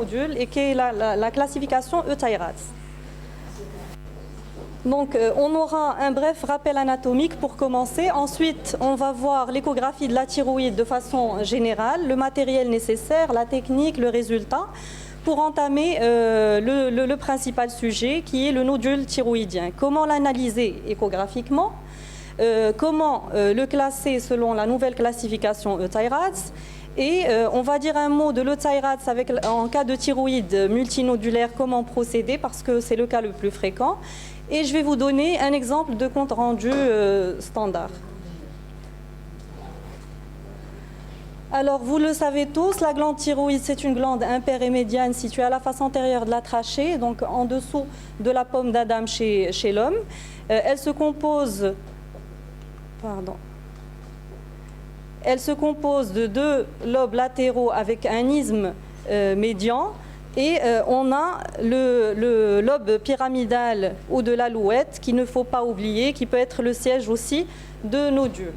nodules et qui est la classification Euthyrates. Donc, on aura un bref rappel anatomique pour commencer. Ensuite, on va voir l'échographie de la thyroïde de façon générale, le matériel nécessaire, la technique, le résultat, pour entamer le principal sujet qui est le nodule thyroïdien. Comment l'analyser échographiquement, comment le classer selon la nouvelle classification Euthyrates, et on va dire un mot de l'Euthyrates en cas de thyroïde multinodulaire, comment procéder, parce que c'est le cas le plus fréquent. Et je vais vous donner un exemple de compte rendu standard. Alors, vous le savez tous, la glande thyroïde, c'est une glande impaire et médiane située à la face antérieure de la trachée, donc en dessous de la pomme d'Adam chez l'homme. Elle se compose de deux lobes latéraux avec un isthme médian. Et on a le lobe pyramidal ou de l'alouette qu'il ne faut pas oublier, qui peut être le siège aussi de nodules.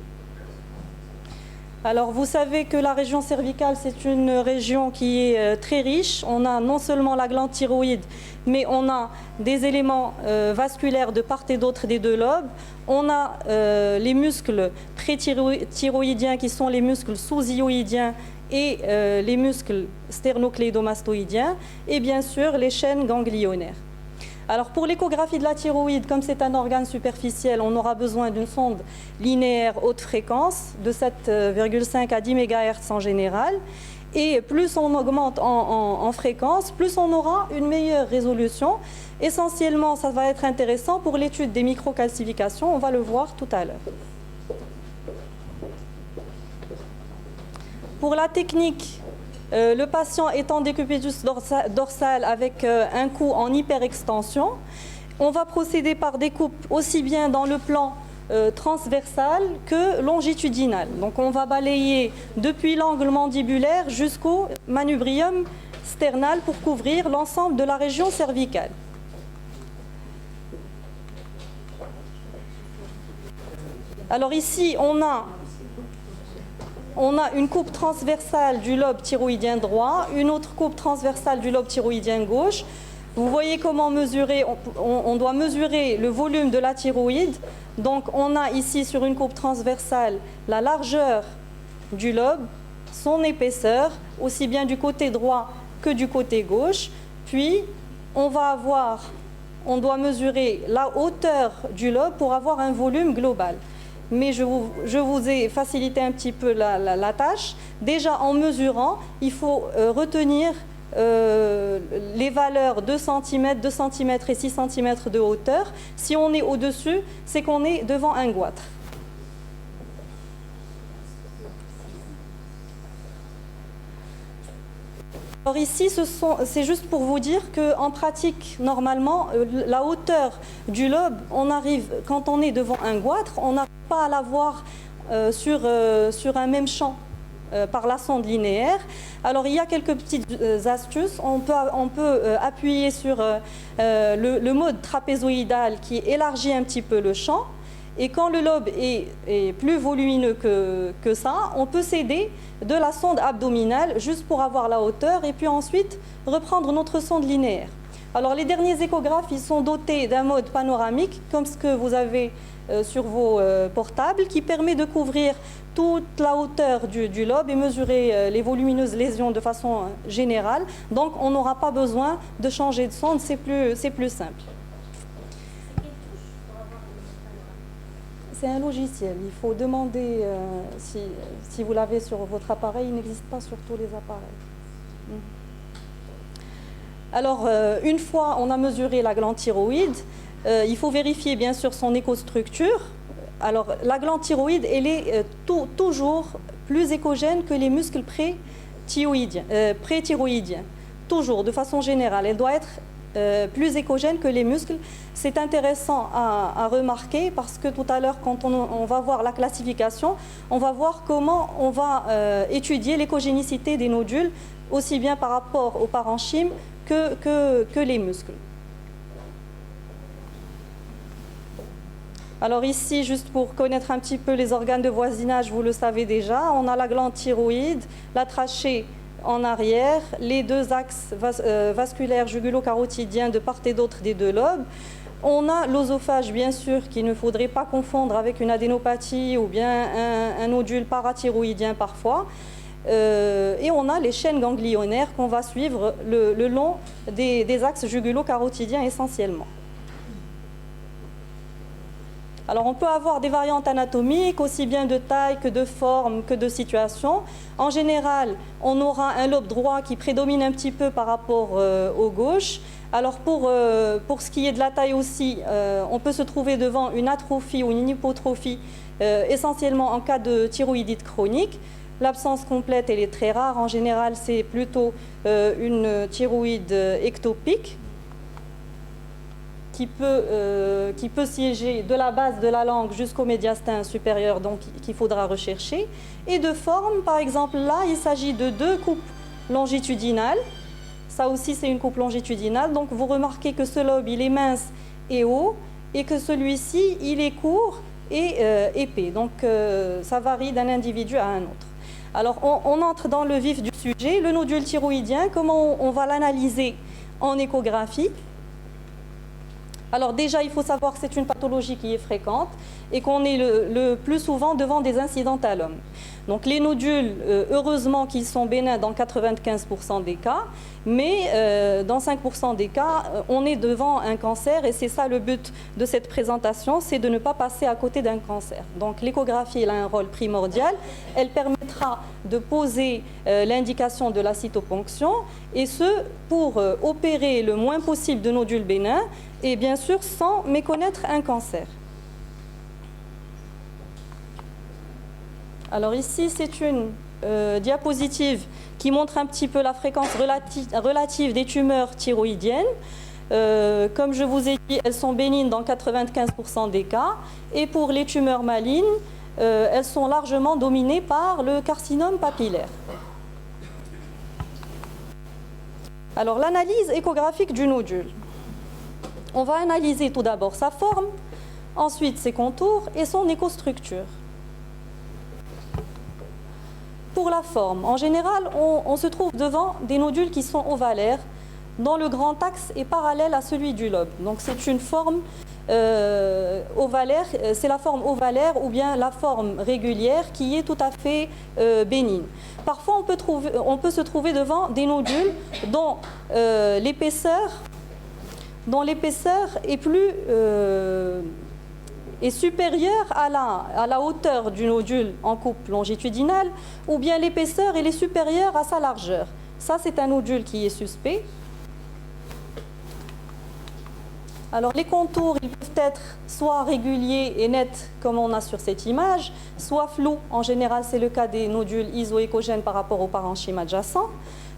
Alors vous savez que la région cervicale, c'est une région qui est très riche. On a non seulement la glande thyroïde, mais on a des éléments vasculaires de part et d'autre des deux lobes. On a les muscles pré-thyroïdiens qui sont les muscles sous-hyoïdiens et les muscles sternocléidomastoïdiens et bien sûr les chaînes ganglionnaires. Alors pour l'échographie de la thyroïde, comme c'est un organe superficiel, on aura besoin d'une sonde linéaire haute fréquence de 7,5 à 10 MHz en général. Et plus on augmente en fréquence, plus on aura une meilleure résolution. Essentiellement, ça va être intéressant pour l'étude des microcalcifications, on va le voir tout à l'heure. Pour la technique, le patient est en décubitus dorsal avec un cou en hyperextension. On va procéder par découpe aussi bien dans le plan transversal que longitudinal. Donc on va balayer depuis l'angle mandibulaire jusqu'au manubrium sternal pour couvrir l'ensemble de la région cervicale. Alors ici, on a une coupe transversale du lobe thyroïdien droit, une autre coupe transversale du lobe thyroïdien gauche. Vous voyez comment mesurer, on doit mesurer le volume de la thyroïde. Donc on a ici sur une coupe transversale la largeur du lobe, son épaisseur, aussi bien du côté droit que du côté gauche. Puis on doit mesurer la hauteur du lobe pour avoir un volume global. Mais je vous ai facilité un petit peu la tâche. Déjà, en mesurant, il faut retenir les valeurs 2 cm, 2 cm et 6 cm de hauteur. Si on est au-dessus, c'est qu'on est devant un goitre. Alors ici, c'est juste pour vous dire qu'en pratique, normalement, la hauteur du lobe, quand on est devant un goitre, on n'arrive pas à la voir sur un même champ par la sonde linéaire. Alors il y a quelques petites astuces. On peut appuyer sur le mode trapézoïdal qui élargit un petit peu le champ. Et quand le lobe est plus volumineux que ça, on peut s'aider de la sonde abdominale juste pour avoir la hauteur et puis ensuite reprendre notre sonde linéaire. Alors les derniers échographes, ils sont dotés d'un mode panoramique comme ce que vous avez sur vos portables qui permet de couvrir toute la hauteur du lobe et mesurer les volumineuses lésions de façon générale. Donc on n'aura pas besoin de changer de sonde, c'est plus simple. C'est un logiciel. Il faut demander si vous l'avez sur votre appareil. Il n'existe pas sur tous les appareils. Alors, une fois on a mesuré la glande thyroïde, il faut vérifier bien sûr son écostructure. Alors, la glande thyroïde, elle est toujours plus échogène que les muscles pré-thyroïdiens. Toujours, de façon générale. Elle doit être plus échogène que les muscles. C'est intéressant à remarquer parce que tout à l'heure, quand on va voir la classification, on va voir comment on va étudier l'échogénicité des nodules, aussi bien par rapport au parenchyme que les muscles. Alors ici, juste pour connaître un petit peu les organes de voisinage, vous le savez déjà, on a la glande thyroïde, la trachée en arrière, les deux axes vasculaires jugulo-carotidiens de part et d'autre des deux lobes. On a l'œsophage, bien sûr, qu'il ne faudrait pas confondre avec une adénopathie ou bien un nodule parathyroïdien parfois. Et on a les chaînes ganglionnaires qu'on va suivre le long des axes jugulo-carotidiens essentiellement. Alors on peut avoir des variantes anatomiques, aussi bien de taille que de forme que de situation. En général, on aura un lobe droit qui prédomine un petit peu par rapport au gauche. Alors pour ce qui est de la taille aussi, on peut se trouver devant une atrophie ou une hypotrophie, essentiellement en cas de thyroïdite chronique. L'absence complète, elle est très rare. En général, c'est plutôt une thyroïde ectopique qui peut siéger de la base de la langue jusqu'au médiastin supérieur, donc qu'il faudra rechercher. Et de forme, par exemple, là, il s'agit de deux coupes longitudinales. Ça aussi, c'est une coupe longitudinale. Donc, vous remarquez que ce lobe, il est mince et haut, et que celui-ci, il est court et épais. Donc, ça varie d'un individu à un autre. Alors, on entre dans le vif du sujet. Le nodule thyroïdien, comment on va l'analyser en échographie? Alors déjà, il faut savoir que c'est une pathologie qui est fréquente et qu'on est le plus souvent devant des incidentalomes. Donc les nodules, heureusement qu'ils sont bénins dans 95% des cas, mais dans 5% des cas, on est devant un cancer et c'est ça le but de cette présentation, c'est de ne pas passer à côté d'un cancer. Donc l'échographie elle a un rôle primordial, elle permettra de poser l'indication de la cytoponction et ce pour opérer le moins possible de nodules bénins et bien sûr sans méconnaître un cancer. Alors ici, c'est une diapositive qui montre un petit peu la fréquence relative des tumeurs thyroïdiennes. Comme je vous ai dit, elles sont bénignes dans 95% des cas. Et pour les tumeurs malignes, elles sont largement dominées par le carcinome papillaire. Alors l'analyse échographique du nodule. On va analyser tout d'abord sa forme, ensuite ses contours et son écostructure. Pour la forme, en général, on se trouve devant des nodules qui sont ovalaires, dont le grand axe est parallèle à celui du lobe. Donc c'est une forme ovalaire, c'est la forme ovalaire ou bien la forme régulière qui est tout à fait bénigne. Parfois, on peut se trouver devant des nodules dont l'épaisseur est plus est supérieure à la hauteur du nodule en coupe longitudinale, ou bien l'épaisseur elle est supérieure à sa largeur. Ça, c'est un nodule qui est suspect. Alors, les contours, ils peuvent être soit réguliers et nets, comme on a sur cette image, soit flous. En général, c'est le cas des nodules isoéchogènes par rapport au parenchyme adjacent,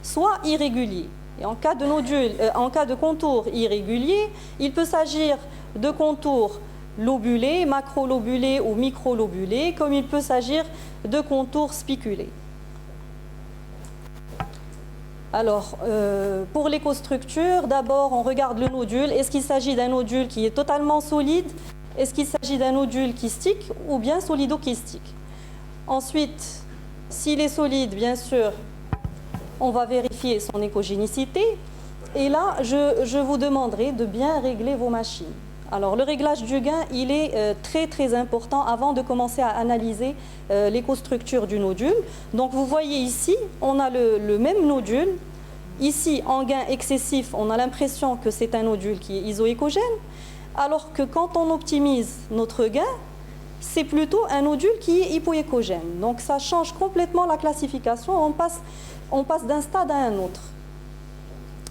soit irréguliers. Et en cas de contours irréguliers, il peut s'agir de contours lobulés, macrolobulés ou microlobulés, comme il peut s'agir de contours spiculés. Alors, pour l'écostructure, d'abord, on regarde le nodule. Est-ce qu'il s'agit d'un nodule qui est totalement solide? Est-ce qu'il s'agit d'un nodule kystique ou bien solido-kystique? Ensuite, s'il est solide, bien sûr, on va vérifier son échogénicité. Et là, je vous demanderai de bien régler vos machines. Alors, le réglage du gain, il est très très important avant de commencer à analyser l'écostructure du nodule. Donc, vous voyez ici, on a le même nodule. Ici, en gain excessif, on a l'impression que c'est un nodule qui est isoéchogène, alors que quand on optimise notre gain, c'est plutôt un nodule qui est hypoéchogène. Donc, ça change complètement la classification, on passe d'un stade à un autre.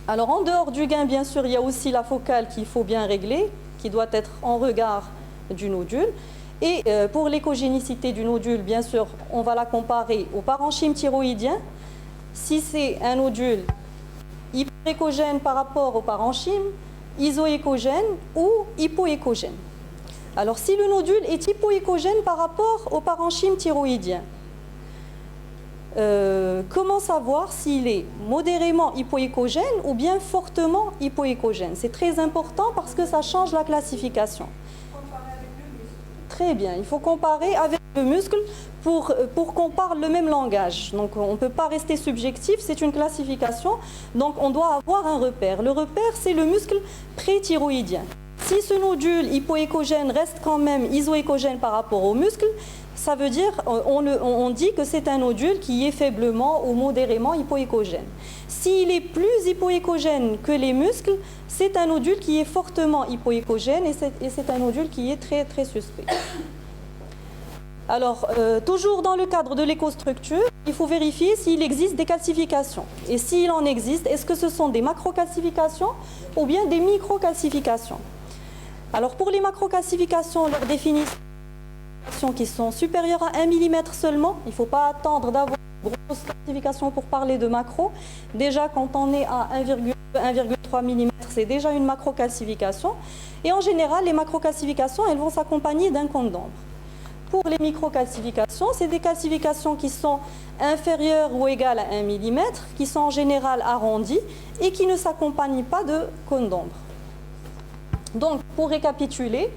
Alors, en dehors du gain, bien sûr, il y a aussi la focale qu'il faut bien régler, qui doit être en regard du nodule. Et pour l'échogénicité du nodule, bien sûr, on va la comparer au parenchyme thyroïdien. Si c'est un nodule hyperéchogène par rapport au parenchyme, isoéchogène ou hypoéchogène. Alors, si le nodule est hypoéchogène par rapport au parenchyme thyroïdien, comment savoir s'il est modérément hypoéchogène ou bien fortement hypoéchogène? C'est très important parce que ça change la classification. Très bien, il faut comparer avec le muscle pour qu'on parle le même langage. Donc on ne peut pas rester subjectif, c'est une classification, donc on doit avoir un repère. Le repère, c'est le muscle pré-thyroïdien. Si ce nodule hypoéchogène reste quand même isoéchogène par rapport au muscle, ça veut dire, on dit que c'est un nodule qui est faiblement ou modérément hypoéchogène. S'il est plus hypoéchogène que les muscles, c'est un nodule qui est fortement hypoéchogène et c'est un nodule qui est très, très suspect. Alors, toujours dans le cadre de l'écostructure, il faut vérifier s'il existe des calcifications. Et s'il en existe, est-ce que ce sont des macrocalcifications ou bien des microcalcifications? Alors, pour les macrocalcifications, leur définition qui sont supérieures à 1 mm seulement, il ne faut pas attendre d'avoir une grosse calcification pour parler de macro. Déjà, quand on est à 1,3 mm, c'est déjà une macrocalcification. Et en général, les macrocalcifications, elles vont s'accompagner d'un cône d'ombre. Pour les microcalcifications, c'est des calcifications qui sont inférieures ou égales à 1 mm, qui sont en général arrondies et qui ne s'accompagnent pas de cône d'ombre. Donc, pour récapituler,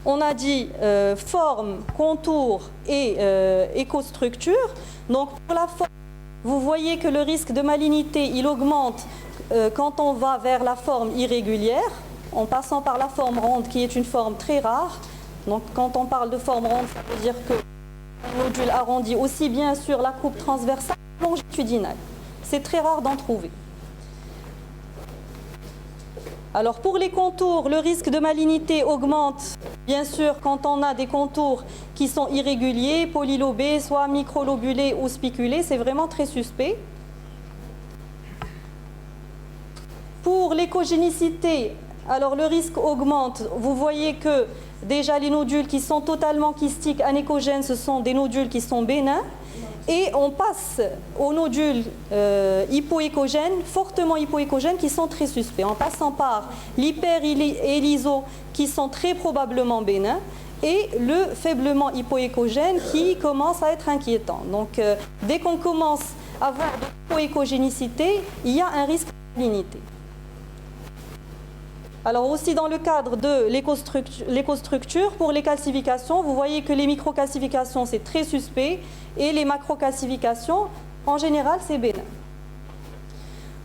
on a dit forme, contour et écostructure. Donc, pour la forme, vous voyez que le risque de malignité, il augmente quand on va vers la forme irrégulière, en passant par la forme ronde, qui est une forme très rare. Donc, quand on parle de forme ronde, ça veut dire que un nodule arrondi aussi bien sur la coupe transversale que longitudinale. C'est très rare d'en trouver. Alors, pour les contours, le risque de malignité augmente, bien sûr, quand on a des contours qui sont irréguliers, polylobés, soit microlobulés ou spiculés. C'est vraiment très suspect. Pour l'échogénicité, alors le risque augmente. Vous voyez que déjà, les nodules qui sont totalement kystiques, anéchogènes, ce sont des nodules qui sont bénins. Et on passe aux nodules hypoéchogènes, fortement hypoéchogènes, qui sont très suspects, en passant par l'hyper et l'iso, qui sont très probablement bénins, et le faiblement hypoéchogène, qui commence à être inquiétant. Donc, dès qu'on commence à avoir de l'hypoéchogénicité, il y a un risque de malignité. Alors aussi dans le cadre de l'écostructure, pour les calcifications, vous voyez que les microcalcifications, c'est très suspect, et les macrocalcifications, en général, c'est bénin.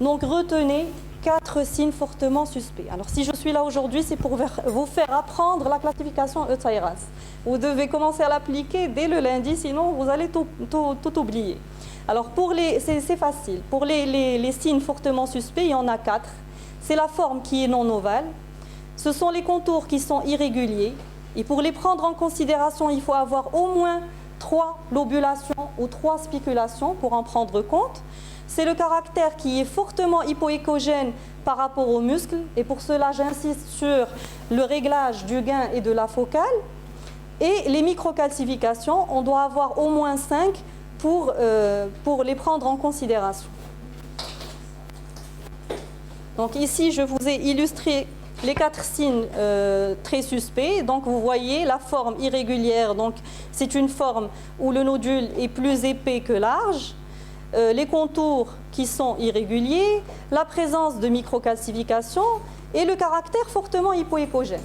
Donc retenez 4 signes fortement suspects. Alors si je suis là aujourd'hui, c'est pour vous faire apprendre la classification Euteyraz. Vous devez commencer à l'appliquer dès le lundi, sinon vous allez tout oublier. Alors c'est facile. Pour les signes fortement suspects, il y en a 4. C'est la forme qui est non ovale. Ce sont les contours qui sont irréguliers. Et pour les prendre en considération, il faut avoir au moins 3 lobulations ou 3 spiculations pour en prendre compte. C'est le caractère qui est fortement hypoéchogène par rapport aux muscles. Et pour cela, j'insiste sur le réglage du gain et de la focale. Et les microcalcifications, on doit avoir au moins 5 pour les prendre en considération. Donc ici, je vous ai illustré les 4 signes très suspects. Donc vous voyez la forme irrégulière, donc c'est une forme où le nodule est plus épais que large. Les contours qui sont irréguliers, la présence de microcalcification et le caractère fortement hypoéchogène.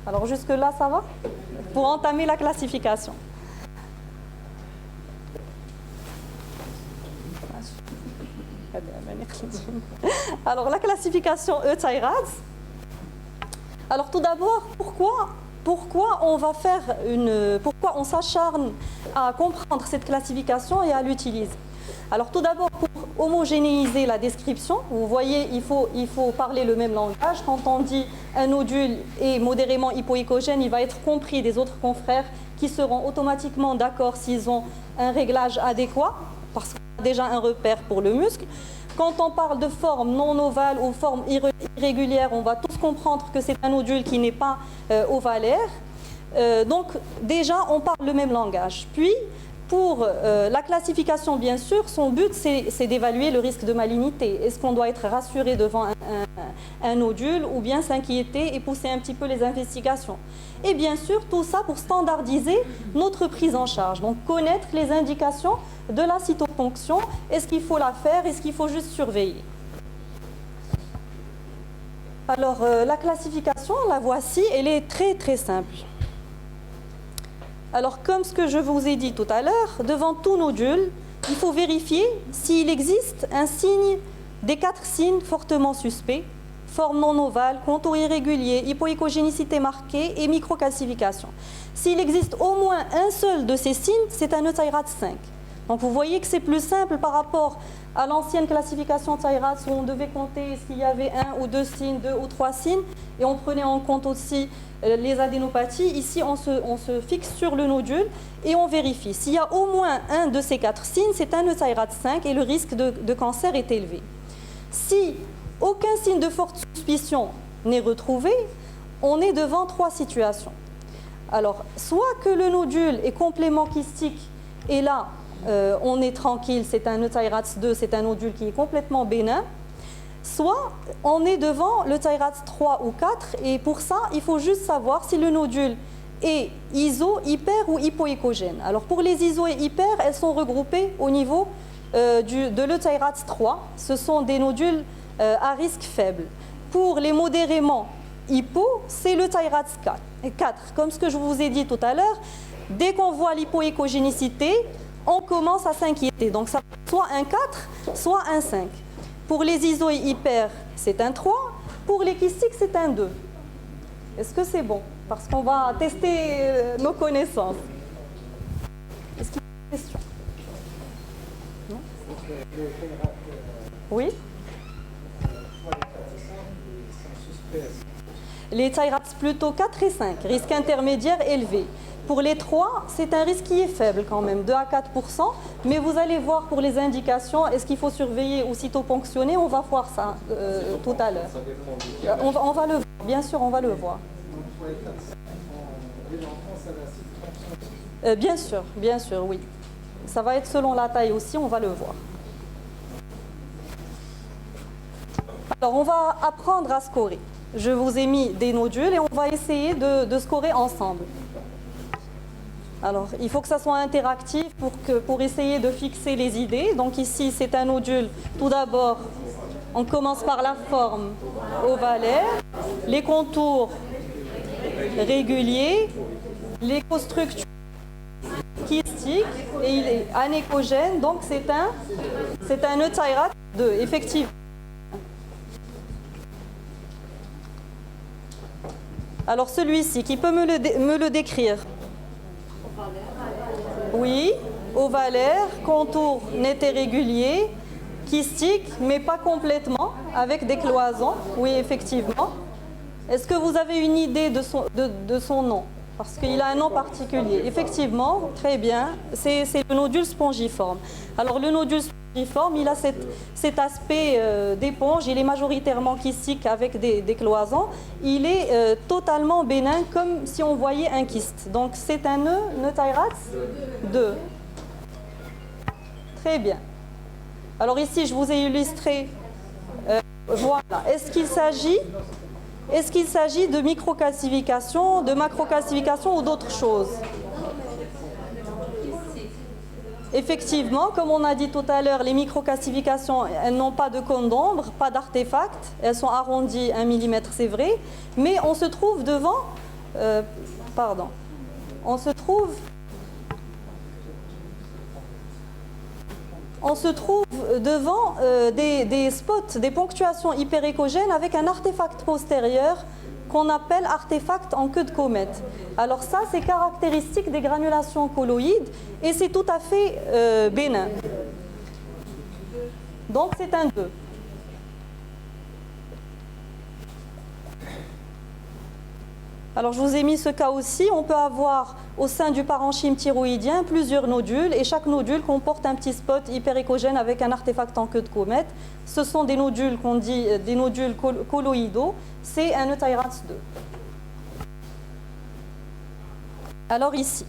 Alors jusque-là, ça va? Pour entamer la classification. Alors la classification Euteyraz. Alors tout d'abord, pourquoi on s'acharne à comprendre cette classification et à l'utiliser? Alors tout d'abord, pour homogénéiser la description, vous voyez, il faut parler le même langage. Quand on dit un nodule est modérément hypoéchogène, il va être compris des autres confrères qui seront automatiquement d'accord s'ils ont un réglage adéquat, parce qu'on a déjà un repère pour le muscle. Quand on parle de forme non ovale ou forme irrégulière, on va tous comprendre que c'est un nodule qui n'est pas ovalaire. Donc déjà, on parle le même langage. Puis, pour la classification, bien sûr, son but, c'est d'évaluer le risque de malignité. Est-ce qu'on doit être rassuré devant un nodule ou bien s'inquiéter et pousser un petit peu les investigations? Et bien sûr, tout ça pour standardiser notre prise en charge. Donc, connaître les indications de la cytoponction. Est-ce qu'il faut la faire? Est-ce qu'il faut juste surveiller? Alors, la classification, la voici, elle est très très simple. Alors, comme ce que je vous ai dit tout à l'heure, devant tout nodule, il faut vérifier s'il existe un signe des 4 signes fortement suspects: forme non ovale, contour irrégulier, hypoécogénicité marquée et microcalcification. S'il existe au moins un seul de ces signes, c'est un EUTHIRADS 5. Donc vous voyez que c'est plus simple par rapport à l'ancienne classification TIRADS où on devait compter s'il y avait 1 ou 2 signes, 2 ou 3 signes, et on prenait en compte aussi les adénopathies. Ici, on se fixe sur le nodule et on vérifie. S'il y a au moins un de ces 4 signes, c'est un EUTHIRADS 5 et le risque de cancer est élevé. Si aucun signe de forte suspicion n'est retrouvé, on est devant 3 situations. Alors, soit que le nodule est complément kystique et là, on est tranquille, c'est un EUTHIRADS 2, c'est un nodule qui est complètement bénin, soit on est devant le EUTHIRADS 3 ou 4 et pour ça, il faut juste savoir si le nodule est iso, hyper ou hypoécogène. Alors, pour les iso et hyper, elles sont regroupées au niveau de l'EUTHIRADS 3. Ce sont des nodules à risque faible. Pour les modérément hypo, c'est le EUTHIRADS 4. Comme ce que je vous ai dit tout à l'heure, dès qu'on voit l'hypoécogénicité, on commence à s'inquiéter. Donc, ça soit un 4, soit un 5. Pour les iso et hyper, c'est un 3. Pour les kystiques, c'est un 2. Est-ce que c'est bon? Parce qu'on va tester nos connaissances. Est-ce qu'il y a des questions? Non? Oui? Les TIRADS plutôt 4 et 5, risque intermédiaire élevé. Pour les 3, c'est un risque qui est faible quand même, 2 à 4%, mais vous allez voir pour les indications, est-ce qu'il faut surveiller ou cytoponctionner, on va voir ça tout à l'heure. On va le voir, bien sûr, on va le voir. Bien sûr, oui. Ça va être selon la taille aussi, on va le voir. Alors, on va apprendre à scorer. Je vous ai mis des nodules et on va essayer de scorer ensemble. Alors, il faut que ça soit interactif pour essayer de fixer les idées. Donc ici, c'est un nodule. Tout d'abord, on commence par la forme ovalaire, les contours réguliers, l'écostructure kystique et il est anécogène. Donc c'est un EUTHIRADS 2, effectivement. Alors celui-ci, qui peut me le décrire? Oui, ovalaire, contour net et régulier, kystique, mais pas complètement, avec des cloisons. Oui, effectivement. Est-ce que vous avez une idée de son nom? Parce qu'il a un nom particulier. Effectivement, très bien, c'est le nodule spongiforme. Alors le nodule spongiforme, il a cet aspect d'éponge, il est majoritairement kystique avec des cloisons. Il est totalement bénin, comme si on voyait un kyste. Donc c'est un EUTHIRADS 2. Très bien. Alors ici, je vous ai illustré, voilà. Est-ce qu'il s'agit de microcalcification, de macrocalcification ou d'autres choses? Effectivement, comme on a dit tout à l'heure, les microcalcifications, elles n'ont pas de cône d'ombre, pas d'artefact, elles sont arrondies 1 mm, c'est vrai, mais on se trouve devant, devant des spots, des ponctuations hyperécogènes avec un artefact postérieur qu'on appelle artefact en queue de comète. Alors ça, c'est caractéristique des granulations colloïdes et c'est tout à fait bénin. Donc c'est un 2. Alors je vous ai mis ce cas aussi, on peut avoir au sein du parenchyme thyroïdien plusieurs nodules et chaque nodule comporte un petit spot hyperécogène avec un artefact en queue de comète. Ce sont des nodules qu'on dit des nodules colloïdaux, c'est un EUTHIRADS 2. Alors ici,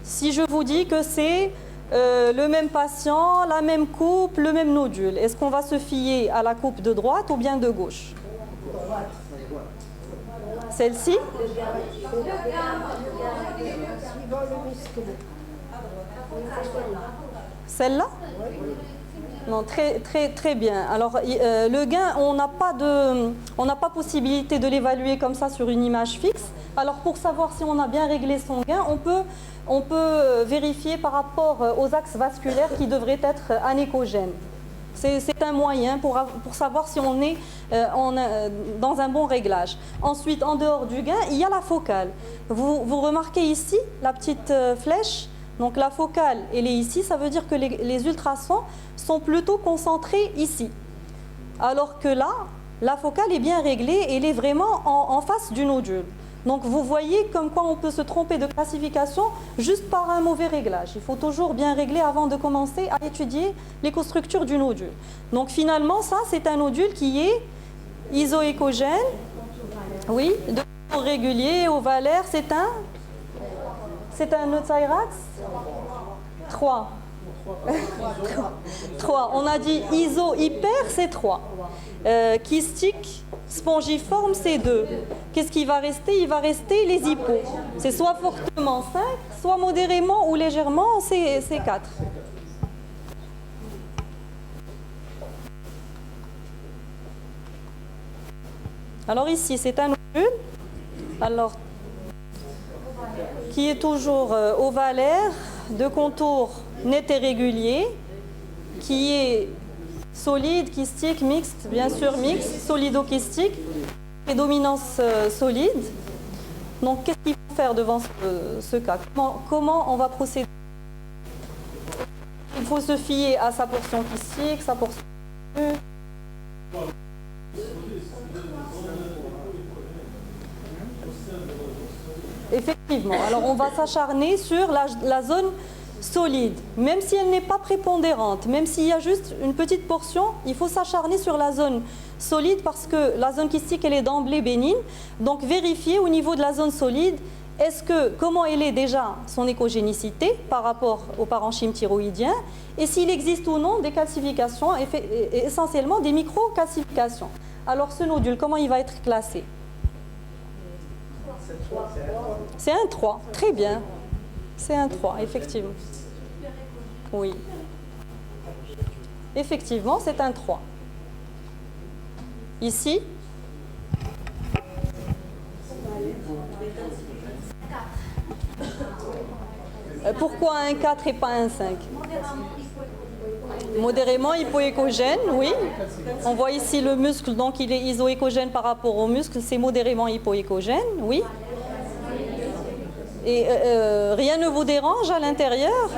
si je vous dis que c'est le même patient, la même coupe, le même nodule, est-ce qu'on va se fier à la coupe de droite ou bien de gauche? Celle-ci? Celle-là? Non, très bien. Alors, le gain, on n'a pas possibilité de l'évaluer comme ça sur une image fixe. Alors, pour savoir si on a bien réglé son gain, on peut vérifier par rapport aux axes vasculaires qui devraient être anéchogènes. C'est un moyen pour savoir si on est dans un bon réglage. Ensuite, en dehors du gain, il y a la focale. Vous remarquez ici la petite flèche. Donc la focale, elle est ici, ça veut dire que les ultrasons sont plutôt concentrés ici. Alors que là, la focale est bien réglée, elle est vraiment en face du nodule. Donc vous voyez comme quoi on peut se tromper de classification juste par un mauvais réglage. Il faut toujours bien régler avant de commencer à étudier l'écostructure du nodule. Donc finalement, ça c'est un nodule qui est isoécogène, oui, de contour régulier, ovalaire, c'est un euthyrax 3. 3. On a dit iso-hyper, c'est 3. Kystique, spongiforme, c'est 2. Qu'est-ce qui va rester? Il va rester les hypos. C'est soit fortement 5, soit modérément ou légèrement, c'est 4. Alors ici, c'est un nodule. Alors, qui est toujours ovalaire, de contour net et régulier, qui est solide, kystique, mixte, bien sûr mixte, solido-kystique, prédominance solide. Donc qu'est-ce qu'il faut faire devant ce cas? Comment on va procéder? Il faut se fier à sa portion kystique, sa portion... Effectivement. Alors, on va s'acharner sur la zone solide. Même si elle n'est pas prépondérante, même s'il y a juste une petite portion, il faut s'acharner sur la zone solide parce que la zone kystique, elle est d'emblée bénigne. Donc, vérifier au niveau de la zone solide, comment elle est déjà son écogénicité par rapport au parenchyme thyroïdien et s'il existe ou non des calcifications, essentiellement des micro-calcifications. Alors, ce nodule, comment il va être classé? C'est un 3, très bien. C'est un 3, effectivement. Oui. Effectivement, c'est un 3. Ici. Pourquoi un 4 et pas un 5? Modérément hypoécogène, oui. On voit ici le muscle, donc il est isoécogène par rapport au muscle, c'est modérément hypoécogène, oui. Et rien ne vous dérange à l'intérieur?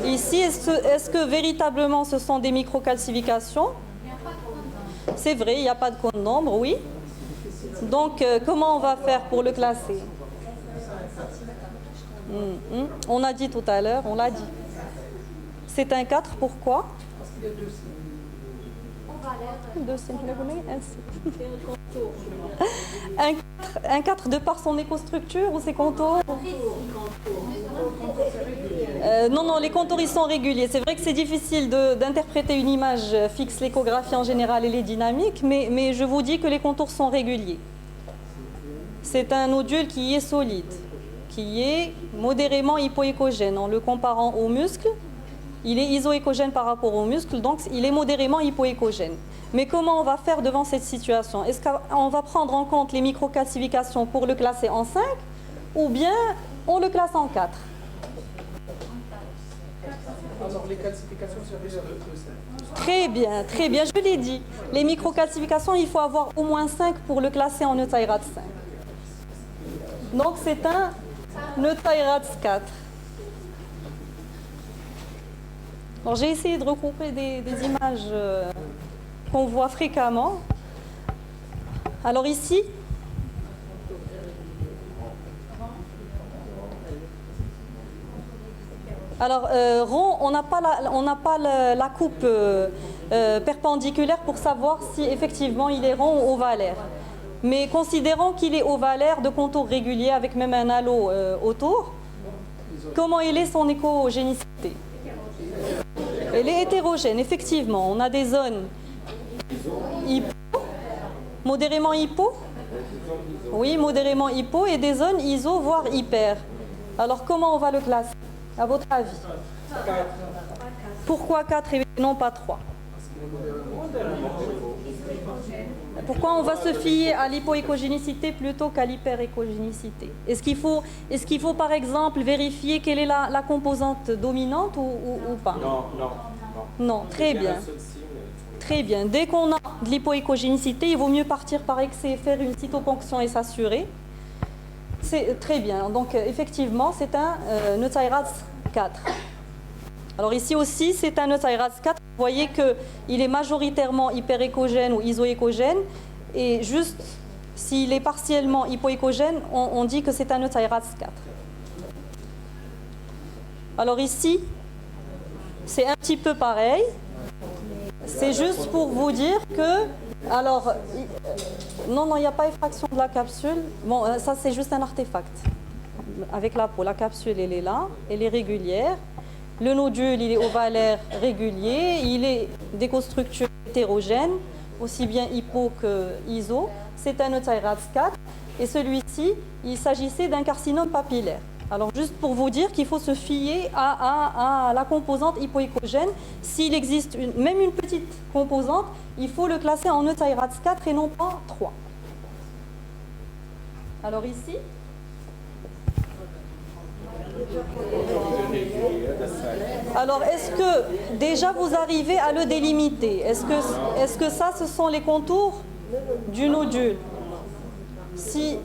Ici, est-ce que véritablement ce sont des microcalcifications? C'est vrai, il n'y a pas de cône d'ombre, oui. Donc, comment on va faire pour le classer? On a dit tout à l'heure, on l'a dit. C'est un 4, pourquoi? Parce qu'il y a 2 signes. 2 signes, un 4 de par son écostructure ou ses contours? Non, les contours ils sont réguliers. C'est vrai que c'est difficile d'interpréter une image fixe, l'échographie en général et les dynamiques, mais je vous dis que les contours sont réguliers. C'est un nodule qui est solide, qui est modérément hypoécogène. En le comparant au muscle, il est isoécogène par rapport au muscle, donc il est modérément hypoécogène. Mais comment on va faire devant cette situation? Est-ce qu'on va prendre en compte les microcalcifications pour le classer en 5 ou bien on le classe en 4? Alors les calcifications seraient très bien, je l'ai dit. Les microcalcifications, il faut avoir au moins 5 pour le classer en euthyrax 5. Donc c'est un euthyrax 4. Alors j'ai essayé de regrouper des images qu'on voit fréquemment. Alors ici, rond, on n'a pas la coupe perpendiculaire pour savoir si effectivement il est rond ou ovalaire. Mais considérons qu'il est ovalaire de contour régulier avec même un halo autour, comment il est son écogénicité? Elle est hétérogène, effectivement. On a des zones hypo, modérément hypo, oui, modérément hypo, et des zones iso, voire hyper. Alors, comment on va le classer, à votre avis? Pourquoi 4 et non pas 3? Pourquoi on va se fier à l'hypoécogénicité plutôt qu'à l'hyperécogénicité? Est-ce qu'il faut par exemple vérifier quelle est la composante dominante ou pas? Non, non, non. Non, très bien. Très bien. Dès qu'on a de l'hypoécogénicité, il vaut mieux partir par excès, faire une cytoponction et s'assurer. C'est très bien. Donc effectivement, c'est un Neuthyraz 4. Alors ici aussi, c'est un Neuthyraz 4. Vous voyez qu'il est majoritairement hyperécogène ou isoécogène. Et juste, s'il est partiellement hypoécogène, on dit que c'est un Neuthyraz 4. Alors ici, c'est un petit peu pareil. C'est juste pour vous dire que... Alors, non, il n'y a pas effraction de la capsule. Bon, ça c'est juste un artefact. Avec la peau, la capsule, elle est là, elle est régulière. Le nodule, il est ovalaire régulier, il est d'écostructure hétérogène, aussi bien hypo que iso. C'est un Neuthyraz 4 et celui-ci, il s'agissait d'un carcinome papillaire. Alors juste pour vous dire qu'il faut se fier à la composante hypoécogène. S'il existe même une petite composante, il faut le classer en Neuthyraz 4 et non pas 3. Alors ici... Alors, est-ce que déjà vous arrivez à le délimiter? Est-ce que ça, ce sont les contours du nodule? Si...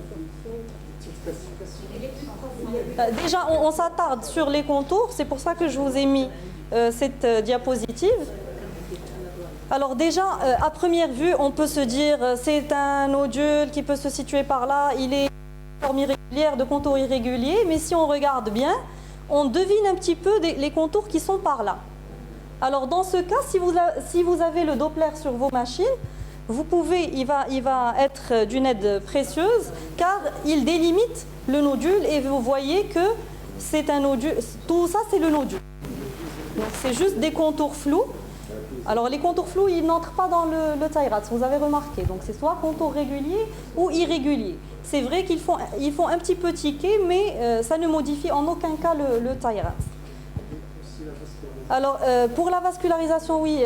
Déjà, on s'attarde sur les contours, c'est pour ça que je vous ai mis cette diapositive. Alors déjà, à première vue, on peut se dire c'est un nodule qui peut se situer par là, il est de forme irrégulière, de contours irréguliers, mais si on regarde bien, on devine un petit peu les contours qui sont par là. Alors dans ce cas, si vous avez le Doppler sur vos machines, vous pouvez, il va être d'une aide précieuse car il délimite le nodule et vous voyez que c'est un nodule, tout ça c'est le nodule. Donc c'est juste des contours flous. Alors les contours flous, ils n'entrent pas dans le Thayraz, vous avez remarqué. Donc c'est soit contours réguliers ou irréguliers. C'est vrai qu'ils font un petit peu tiquer, mais ça ne modifie en aucun cas le Thayraz. Alors pour la vascularisation, oui,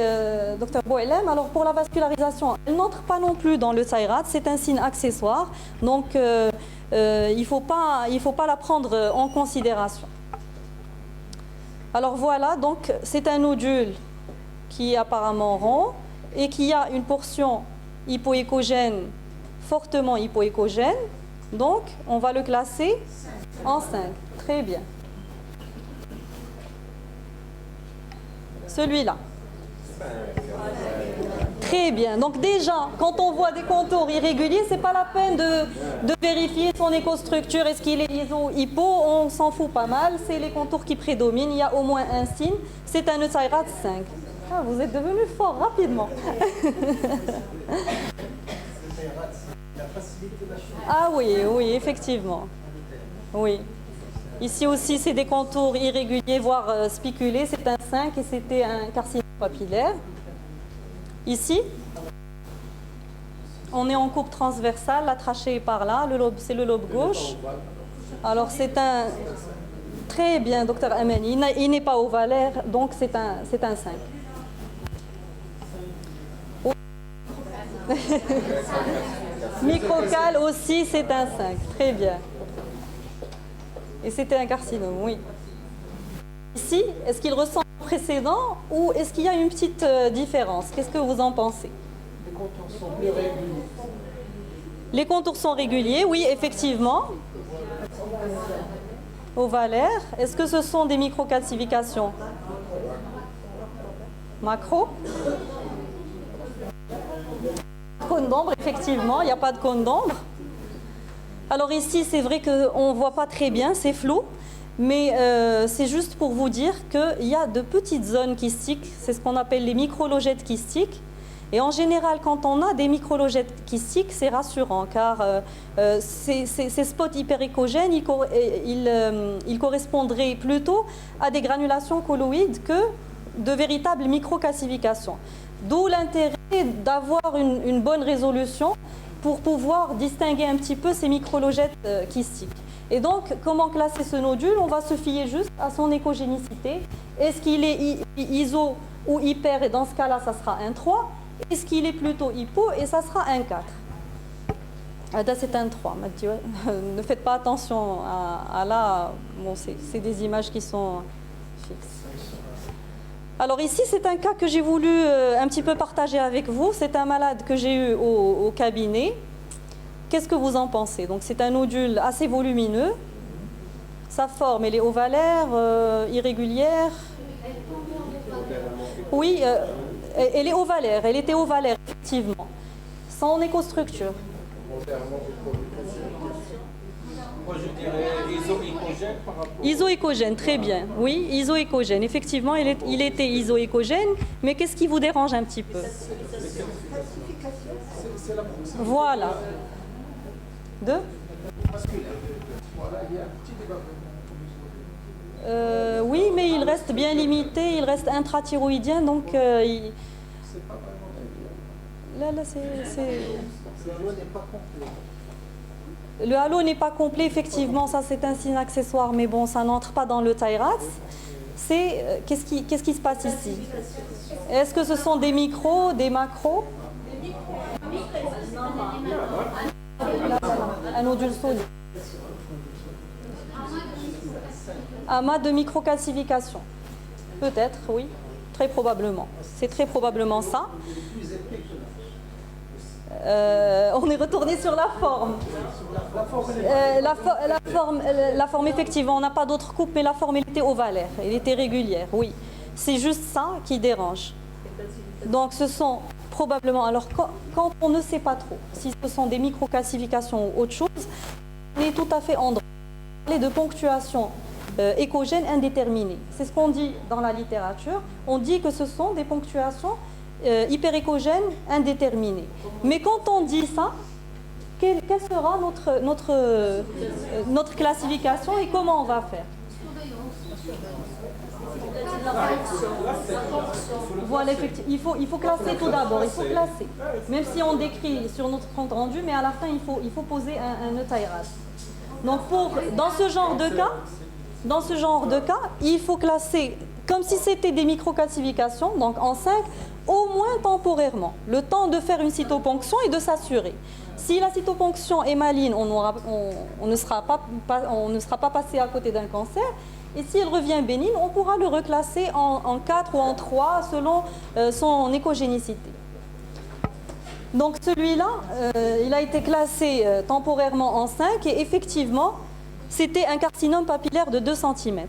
Dr Bouelem, alors pour la vascularisation, elle n'entre pas non plus dans le Thayraz, c'est un signe accessoire. Donc il ne faut pas la prendre en considération. Alors voilà, donc c'est un nodule qui est apparemment rond et qui a une portion hypoécogène, fortement hypoécogène. Donc, on va le classer en 5. Très bien. Celui-là. Très bien. Donc déjà, quand on voit des contours irréguliers, c'est pas la peine de vérifier son écostructure. Est-ce qu'il est iso, hypo? On s'en fout pas mal. C'est les contours qui prédominent. Il y a au moins un signe. C'est un Thayraz 5. Ah, vous êtes devenu fort rapidement. Ah oui, oui, effectivement. Oui. Ici aussi, c'est des contours irréguliers, voire spiculés. C'est un 5 et c'était un carcinome papillaire. Ici, on est en coupe transversale, la trachée est par là, c'est le lobe gauche. Alors c'est un... Très bien, docteur Amani, il n'est pas ovalaire, donc c'est un 5. Microcal aussi, c'est un 5. Très bien. Et c'était un carcinome, oui. Ici, est-ce qu'il ressemble au précédent ou est-ce qu'il y a une petite différence? Qu'est-ce que vous en pensez? Les contours sont plus réguliers. Les contours sont réguliers, oui, effectivement. Ovalaire. Est-ce que ce sont des microcalcifications? Macro? Cône d'ombre, effectivement, il n'y a pas de cône d'ombre. Alors ici, c'est vrai qu'on ne voit pas très bien, c'est flou, mais c'est juste pour vous dire qu'il y a de petites zones kystiques, c'est ce qu'on appelle les micrologettes kystiques. Et en général, quand on a des micrologettes kystiques, c'est rassurant, car ces spots hyperécogènes, ils correspondraient plutôt à des granulations colloïdes que de véritables microcalcifications. D'où l'intérêt d'avoir une bonne résolution pour pouvoir distinguer un petit peu ces micrologettes kystiques. Et donc, comment classer ce nodule? On va se fier juste à son écogénicité. Est-ce qu'il est iso ou hyper? Et dans ce cas-là, ça sera un 3. Est-ce qu'il est plutôt hypo? Et ça sera un 4. Là, c'est un 3. Ne faites pas attention à là. Bon, c'est des images qui sont fixes. Alors ici, c'est un cas que j'ai voulu un petit peu partager avec vous. C'est un malade que j'ai eu au cabinet. Qu'est-ce que vous en pensez? Donc c'est un nodule assez volumineux. Sa forme, elle est ovalaire, irrégulière. Oui, elle est ovalaire. Elle était ovalaire, effectivement. Sans écostructure. Moi, je dirais iso-écogène par rapport... Iso-écogène, très bien. Oui, iso-écogène. Effectivement, il était iso-écogène, mais qu'est-ce qui vous dérange un petit peu? Voilà. Oui, mais il reste bien limité, il reste intrathyroïdien, donc là, le halo n'est pas complet, effectivement, ça c'est un signe accessoire, mais bon, ça n'entre pas dans le TIRADS. Qu'est-ce qui se passe ici? Est-ce que ce sont des micros, des macros? Un nodule solide. Amas de microcalcification. Peut-être, oui. Très probablement. C'est très probablement ça. On est retourné sur la forme. La forme, effectivement, on n'a pas d'autre coupe, mais la forme, elle était ovalaire, elle était régulière, oui. C'est juste ça qui dérange. Donc, ce sont probablement... Alors, quand on ne sait pas trop si ce sont des microcalcifications ou autre chose, on est tout à fait en droit de parler de ponctuation écogène indéterminée. C'est ce qu'on dit dans la littérature. On dit que ce sont des ponctuations hyperécogènes indéterminées. Mais quand on dit ça, quelle sera notre classification et comment on va faire? Voilà, effectivement, il faut classer tout d'abord, il faut classer. Même si on décrit sur notre compte rendu, mais à la fin, il faut poser un TIRADS. Donc, dans ce genre de cas, il faut classer comme si c'était des microcalcifications, donc en 5, au moins temporairement, le temps de faire une cytoponction et de s'assurer. Si la cytoponction est maligne, on ne sera pas passé à côté d'un cancer. Et si elle revient bénigne, on pourra le reclasser en 4 ou en 3 selon son écogénicité. Donc celui-là, il a été classé temporairement en 5 et effectivement, c'était un carcinome papillaire de 2 cm.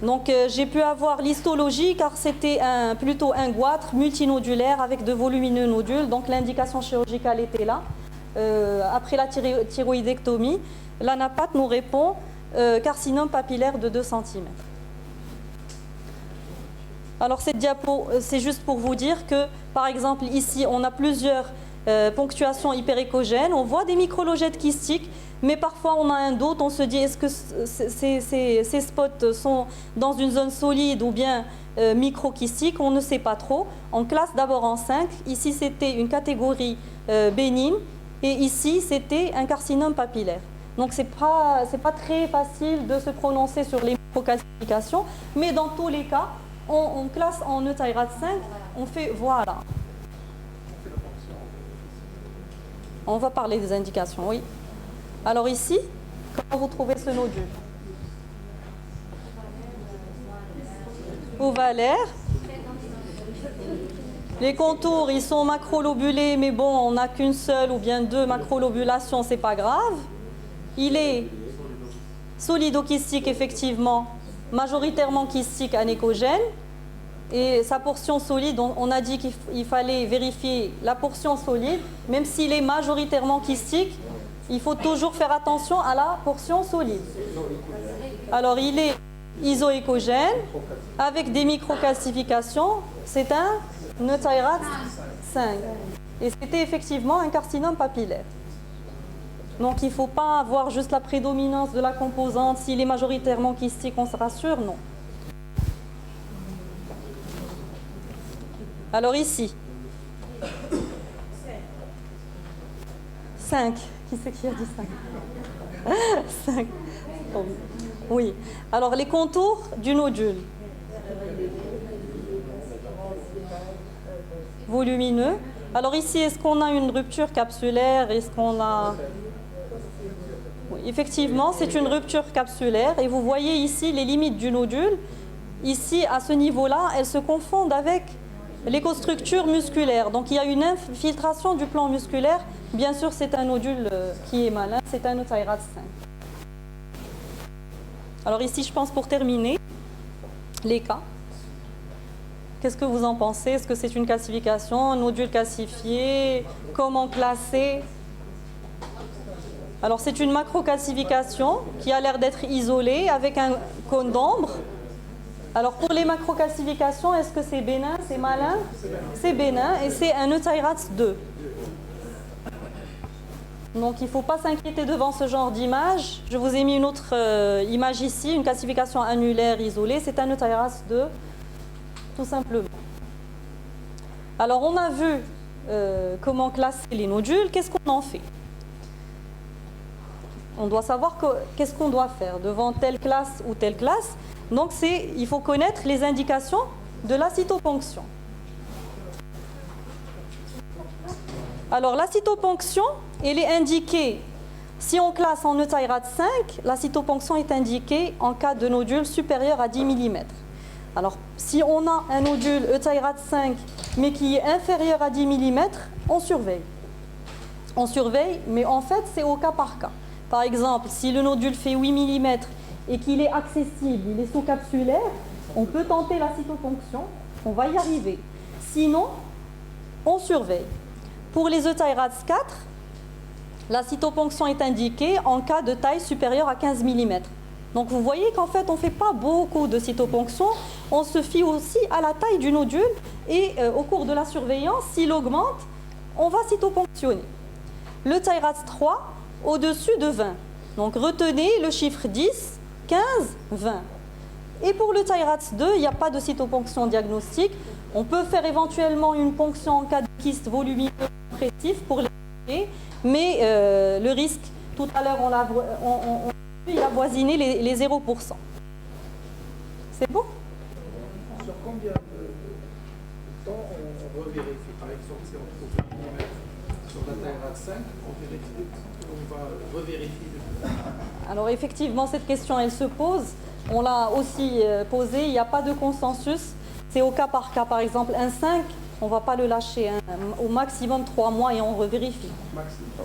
Donc j'ai pu avoir l'histologie car c'était plutôt un goitre multinodulaire avec de volumineux nodules. Donc l'indication chirurgicale était là. Après la thyroïdectomie, l'ANAPAT nous répond carcinome papillaire de 2 cm. Alors cette diapo, c'est juste pour vous dire que, par exemple, ici, on a plusieurs ponctuations hyperécogènes. On voit des micrologettes kystiques, mais parfois on a un doute. On se dit, est-ce que ces spots sont dans une zone solide ou bien microkystique? On ne sait pas trop. On classe d'abord en 5. Ici, c'était une catégorie bénigne. Et ici, c'était un carcinome papillaire. Donc, ce n'est pas très facile de se prononcer sur les microcalcifications, mais dans tous les cas, on classe en ETIRADS 5, on fait voilà. On va parler des indications, oui. Alors ici, comment vous trouvez ce nodule? Ovalaire. Les contours, ils sont macrolobulés, mais bon, on n'a qu'une seule ou bien 2 macrolobulations, c'est pas grave. Il est solidokystique, effectivement, majoritairement kystique anécogène. Et sa portion solide, on a dit qu'il fallait vérifier la portion solide. Même s'il est majoritairement kystique, il faut toujours faire attention à la portion solide. Alors, il est isoécogène, avec des microcalcifications. C'est un ETIRADS 5. Et c'était effectivement un carcinome papillaire. Donc il ne faut pas avoir juste la prédominance de la composante. S'il est majoritairement kystique, on se rassure, non. Alors ici, 5. Qui c'est qui a dit 5? 5. Oui. Alors, les contours du nodule. Volumineux. Alors ici, est-ce qu'on a une rupture capsulaire? Est-ce qu'on a... Oui, effectivement, c'est une rupture capsulaire. Et vous voyez ici les limites du nodule. Ici, à ce niveau-là, elles se confondent avec l'écostructure musculaire. Donc, il y a une infiltration du plan musculaire. Bien sûr, c'est un nodule qui est malin. C'est un Euthyrat 5. Alors ici, je pense pour terminer, les cas. Qu'est-ce que vous en pensez? Est-ce que c'est une classification, un nodule calcifié? Comment classer? Alors c'est une macroclassification qui a l'air d'être isolée avec un cône d'ombre. Alors pour les macroclassifications, est-ce que c'est bénin, c'est malin? C'est bénin et c'est un Euthyrat 2. Donc il ne faut pas s'inquiéter devant ce genre d'image. Je vous ai mis une autre image ici, une classification annulaire isolée. C'est un Euthyrat 2. Tout simplement. Alors, on a vu comment classer les nodules. Qu'est-ce qu'on en fait? On doit savoir qu'est-ce qu'on doit faire devant telle classe ou telle classe. Donc, il faut connaître les indications de la cytoponction. Alors, la cytoponction, elle est indiquée. Si on classe en Euthyrat 5, la cytoponction est indiquée en cas de nodule supérieur à 10 mm. Alors, si on a un nodule Euthyrat 5, mais qui est inférieur à 10 mm, on surveille. On surveille, mais en fait, c'est au cas par cas. Par exemple, si le nodule fait 8 mm et qu'il est accessible, il est sous-capsulaire, on peut tenter la cytoponction, on va y arriver. Sinon, on surveille. Pour les Euthyrat 4, la cytoponction est indiquée en cas de taille supérieure à 15 mm. Donc vous voyez qu'en fait, on ne fait pas beaucoup de cytoponction. On se fie aussi à la taille du nodule et au cours de la surveillance, s'il augmente, on va cytoponctionner. L'Euthyrat 3, au-dessus de 20. Donc retenez le chiffre 10, 15, 20. Et pour l'Euthyrat 2, il n'y a pas de cytoponction diagnostique. On peut faire éventuellement une ponction en cas de kyste volumineux compressif pour les mais le risque, tout à l'heure, il a voisiné les 0%. C'est bon? Sur combien de temps on revérifie? Par exemple, si on trouve 20 mm sur l'Euthyrat 5, on va revérifier. Alors effectivement, cette question, elle se pose. On l'a aussi posée, il n'y a pas de consensus. C'est au cas par cas. Par exemple, un 5, on ne va pas le lâcher. Au maximum 3 mois et on revérifie.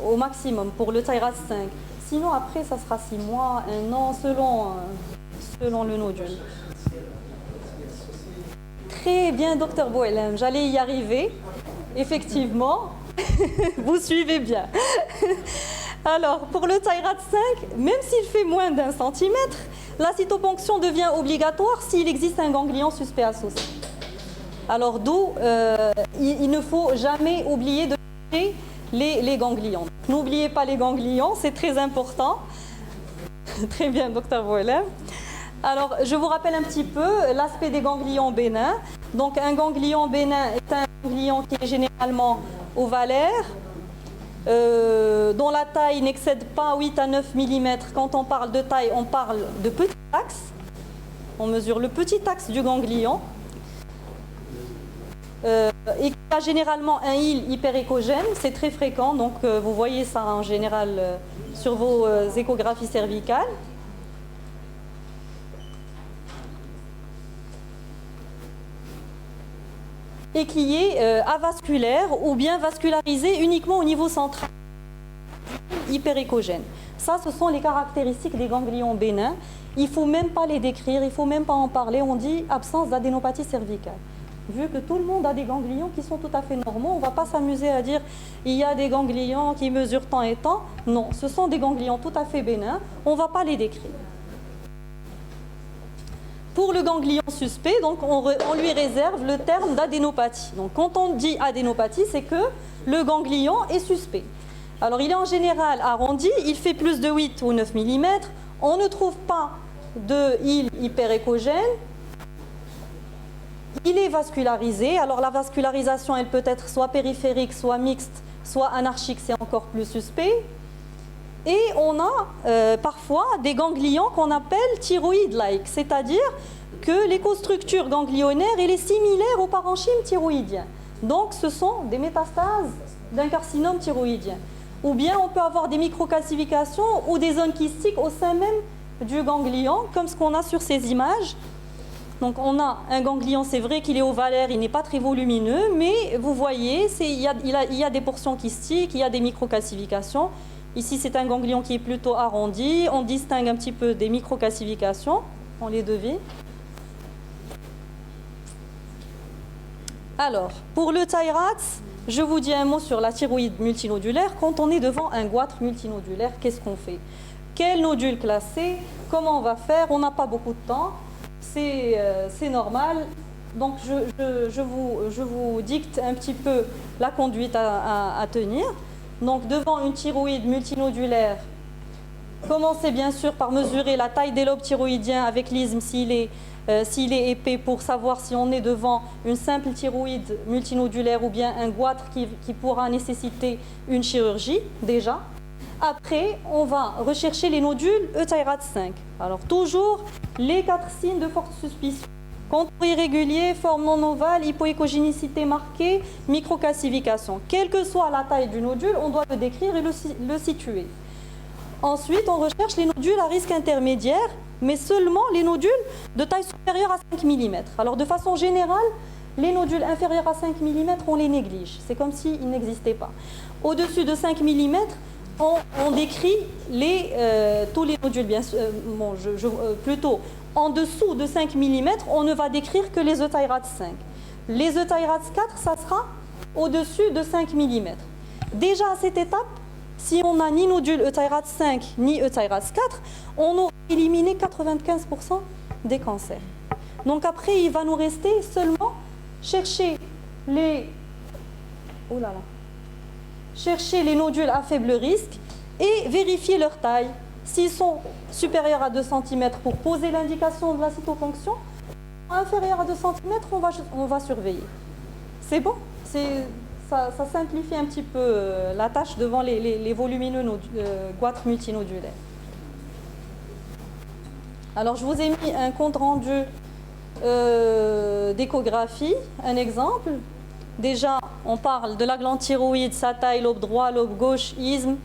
Au maximum pour l'Euthyrat 5. Sinon, après, ça sera 6 mois, 1 an, selon le nodule. Très bien, docteur Bouhelem, j'allais y arriver. Effectivement, vous suivez bien. Alors, pour l'Euthyrat 5, même s'il fait moins d'1 centimètre, la cytoponction devient obligatoire s'il existe un ganglion suspect associé. Alors, d'où il ne faut jamais oublier de chercher les ganglions. N'oubliez pas les ganglions, c'est très important. Très bien, docteur Bouhelem. Alors, je vous rappelle un petit peu l'aspect des ganglions bénins. Donc, un ganglion bénin est un ganglion qui est généralement ovalaire, dont la taille n'excède pas 8 à 9 mm. Quand on parle de taille, on parle de petit axe. On mesure le petit axe du ganglion. Et qui a généralement un hile hyperéchogène, c'est très fréquent, donc vous voyez ça en général sur vos échographies cervicales. Et qui est avasculaire ou bien vascularisé uniquement au niveau central, hyperéchogène. Ça, ce sont les caractéristiques des ganglions bénins. Il ne faut même pas les décrire, il ne faut même pas en parler. On dit absence d'adénopathie cervicale. Vu que tout le monde a des ganglions qui sont tout à fait normaux, on ne va pas s'amuser à dire il y a des ganglions qui mesurent tant et tant. Non, ce sont des ganglions tout à fait bénins, on ne va pas les décrire. Pour le ganglion suspect, donc on lui réserve le terme d'adénopathie. Donc quand on dit adénopathie, c'est que le ganglion est suspect. Alors il est en général arrondi, il fait plus de 8 ou 9 mm, on ne trouve pas de hile hyperéchogène. Il est vascularisé. Alors la vascularisation, elle peut être soit périphérique, soit mixte, soit anarchique, c'est encore plus suspect. Et on a parfois des ganglions qu'on appelle thyroïde-like, c'est-à-dire que l'écostructure ganglionnaire elle est similaire au parenchyme thyroïdien. Donc ce sont des métastases d'un carcinome thyroïdien. Ou bien on peut avoir des microcalcifications ou des zones kystiques au sein même du ganglion, comme ce qu'on a sur ces images. Donc on a un ganglion, c'est vrai qu'il est ovalaire, il n'est pas très volumineux, mais vous voyez, il y a des portions kystiques, il y a des microcalcifications. Ici, c'est un ganglion qui est plutôt arrondi. On distingue un petit peu des microcalcifications. On les devine. Alors, pour le TIRATS, je vous dis un mot sur la thyroïde multinodulaire. Quand on est devant un goitre multinodulaire, qu'est-ce qu'on fait? Quel nodule classer? Comment on va faire? On n'a pas beaucoup de temps. C'est normal. Donc, je vous dicte un petit peu la conduite à tenir. Donc, devant une thyroïde multinodulaire, commencez bien sûr par mesurer la taille des lobes thyroïdiens avec l'isthme s'il est épais pour savoir si on est devant une simple thyroïde multinodulaire ou bien un goitre qui pourra nécessiter une chirurgie déjà. Après, on va rechercher les nodules EUThyroID5. Alors, toujours les 4 signes de forte suspicion. Contour irrégulier, forme non ovale, hypoécogénicité marquée, microcalcification. Quelle que soit la taille du nodule, on doit le décrire et le situer. Ensuite, on recherche les nodules à risque intermédiaire, mais seulement les nodules de taille supérieure à 5 mm. Alors, de façon générale, les nodules inférieurs à 5 mm, on les néglige. C'est comme s'ils n'existaient pas. Au-dessus de 5 mm, on décrit tous les nodules, bien sûr, plutôt. En dessous de 5 mm, on ne va décrire que les EUThyroID5. Les EUThyroID4, ça sera au-dessus de 5 mm. Déjà à cette étape, si on n'a ni nodule EUThyroID5 ni EUThyroID4, on aura éliminé 95% des cancers. Donc après, il va nous rester seulement chercher les nodules à faible risque et vérifier leur taille. S'ils sont supérieurs à 2 cm pour poser l'indication de la cytoponction, inférieurs à 2 cm, on va surveiller. C'est bon? Ça simplifie un petit peu la tâche devant les volumineux goitres multinodulaires. Alors, je vous ai mis un compte rendu d'échographie, un exemple. Déjà, on parle de la glande thyroïde, sa taille, lobe droit, lobe gauche, isthme.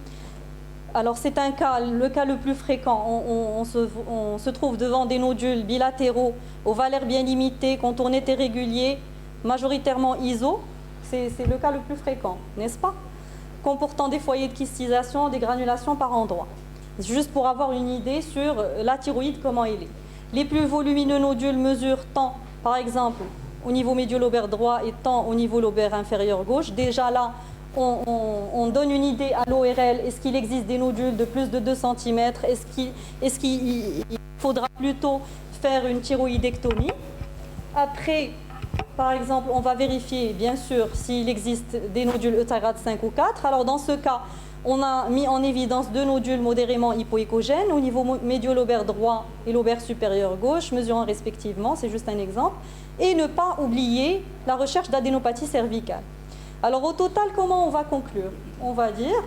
Alors, c'est le cas le plus fréquent. On se trouve devant des nodules bilatéraux, ovalaires bien limités, contournés irréguliers, majoritairement iso. C'est le cas le plus fréquent, n'est-ce pas? Comportant des foyers de kystisation, des granulations par endroits. Juste pour avoir une idée sur la thyroïde, comment elle est. Les plus volumineux nodules mesurent tant, par exemple, au niveau médio-lobaire droit et tant au niveau lobaire inférieur gauche. Déjà là, on donne une idée à l'ORL. Est-ce qu'il existe des nodules de plus de 2 cm? Est-ce qu'il faudra plutôt faire une thyroïdectomie? Après, par exemple, on va vérifier, bien sûr, s'il existe des nodules EUThyroID5 ou 4. Alors, dans ce cas, on a mis en évidence 2 nodules modérément hypoécogènes au niveau médio-lobaire droit et lobaire supérieur gauche, mesurant respectivement, c'est juste un exemple. Et ne pas oublier la recherche d'adénopathie cervicale. Alors, au total, comment on va conclure? On va dire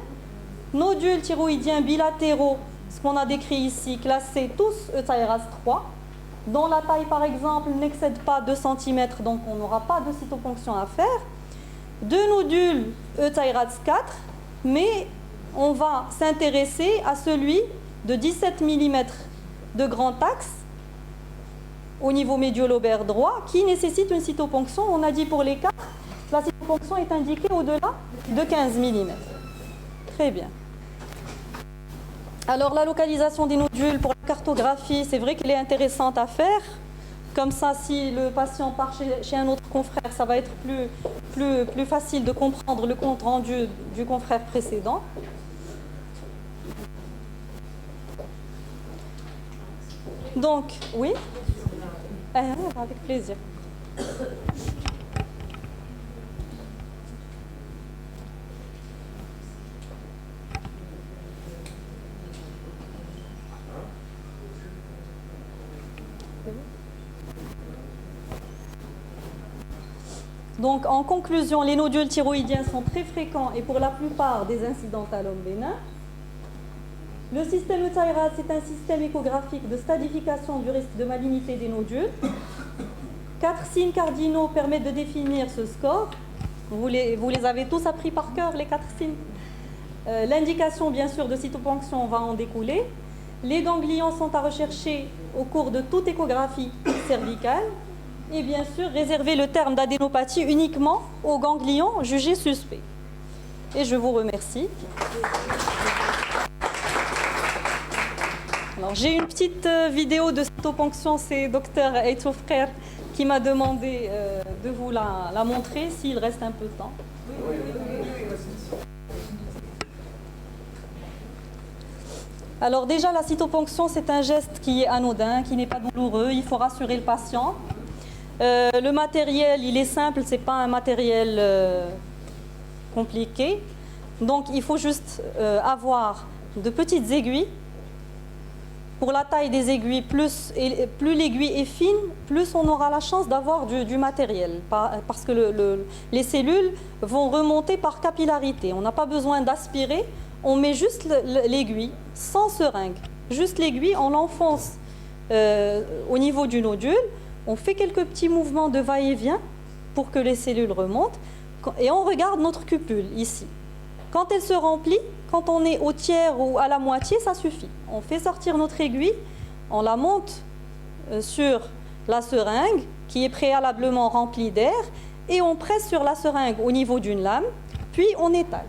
nodules thyroïdiens bilatéraux, ce qu'on a décrit ici, classés tous EUThyroID3, dont la taille, par exemple, n'excède pas 2 cm, donc on n'aura pas de cytoponction à faire. 2 nodules EUThyroID4, mais on va s'intéresser à celui de 17 mm de grand axe au niveau médio-lobaire droit qui nécessite une cytoponction. On a dit pour les 4, la cytoponction est indiquée au-delà de 15 mm. Très bien. Alors, la localisation des nodules pour la cartographie, c'est vrai qu'elle est intéressante à faire. Comme ça, si le patient part chez un autre confrère, ça va être plus facile de comprendre le compte rendu du confrère précédent. Donc, oui, avec plaisir. Donc, en conclusion, les nodules thyroïdiens sont très fréquents et pour la plupart des incidentalomes bénins. Le système Euthyroid, c'est un système échographique de stadification du risque de malignité des nodules. 4 signes cardinaux permettent de définir ce score. Vous les avez tous appris par cœur, les 4 signes. L'indication, bien sûr, de cytoponction va en découler. Les ganglions sont à rechercher au cours de toute échographie cervicale. Et bien sûr, réserver le terme d'adénopathie uniquement aux ganglions jugés suspects. Et je vous remercie. Alors, j'ai une petite vidéo de cytoponction, c'est Dr Aïtou Frère qui m'a demandé de vous la montrer s'il reste un peu de temps. Alors déjà, la cytoponction, c'est un geste qui est anodin, qui n'est pas douloureux, il faut rassurer le patient. Le matériel, il est simple, ce n'est pas un matériel compliqué. Donc il faut juste avoir de petites aiguilles. Pour la taille des aiguilles, plus l'aiguille est fine, plus on aura la chance d'avoir du matériel. Parce que les cellules vont remonter par capillarité. On n'a pas besoin d'aspirer, on met juste l'aiguille, sans seringue. Juste l'aiguille, on l'enfonce au niveau du nodule. On fait quelques petits mouvements de va-et-vient pour que les cellules remontent. Et on regarde notre cupule ici. Quand elle se remplit, quand on est au tiers ou à la moitié, ça suffit. On fait sortir notre aiguille, on la monte sur la seringue qui est préalablement remplie d'air et on presse sur la seringue au niveau d'une lame, puis on étale.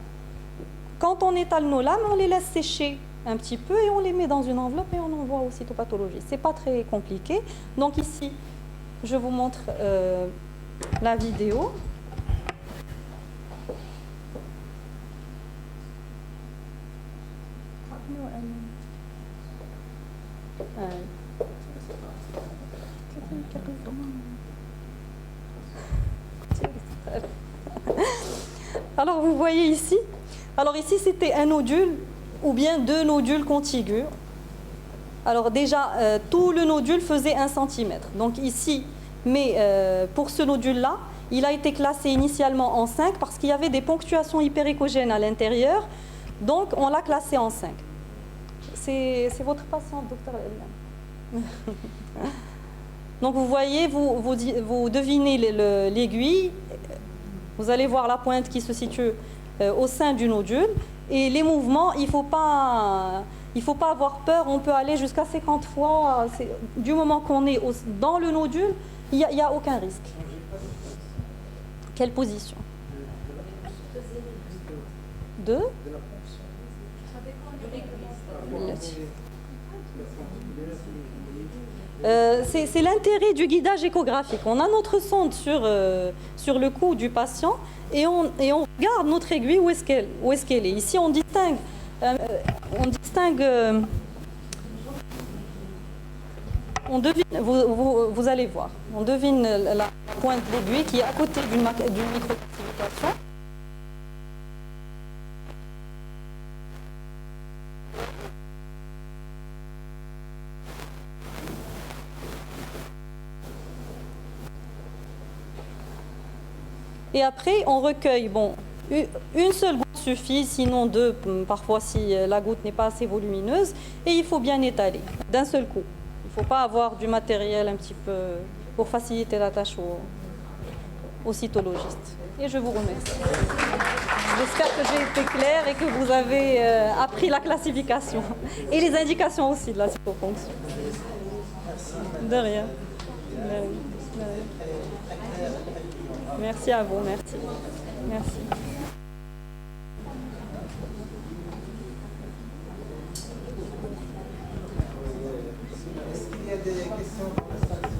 Quand on étale nos lames, on les laisse sécher un petit peu et on les met dans une enveloppe et on envoie au cytopathologie. Ce n'est pas très compliqué. Donc ici, je vous montre la vidéo. Alors vous voyez ici, c'était un nodule ou bien 2 nodules contigus. Alors déjà tout le nodule faisait 1 cm. Donc ici, mais pour ce nodule-là, il a été classé initialement en 5 parce qu'il y avait des ponctuations hyperéchogènes à l'intérieur. Donc on l'a classé en 5. C'est votre patiente, docteur Eliane. Donc vous voyez, vous devinez l'aiguille, vous allez voir la pointe qui se situe au sein du nodule. Et les mouvements, il ne faut pas avoir peur, on peut aller jusqu'à 50 fois. Du moment qu'on est dans le nodule, il n'y a aucun risque. Quelle position? C'est l'intérêt du guidage échographique. On a notre sonde sur le cou du patient et on regarde notre aiguille où est-ce qu'elle est. Ici, on distingue, on devine, vous allez voir, on devine la pointe de l'aiguille qui est à côté d'une microcalcification. Et après, on recueille, bon, une seule goutte suffit, sinon 2, parfois si la goutte n'est pas assez volumineuse, et il faut bien étaler, d'un seul coup. Il ne faut pas avoir du matériel un petit peu pour faciliter la tâche au cytologiste. Et je vous remercie. J'espère que j'ai été claire et que vous avez appris la classification et les indications aussi de la cytoponction. De rien. Merci à vous, merci. Merci. Est-ce qu'il y a des questions dans la salle?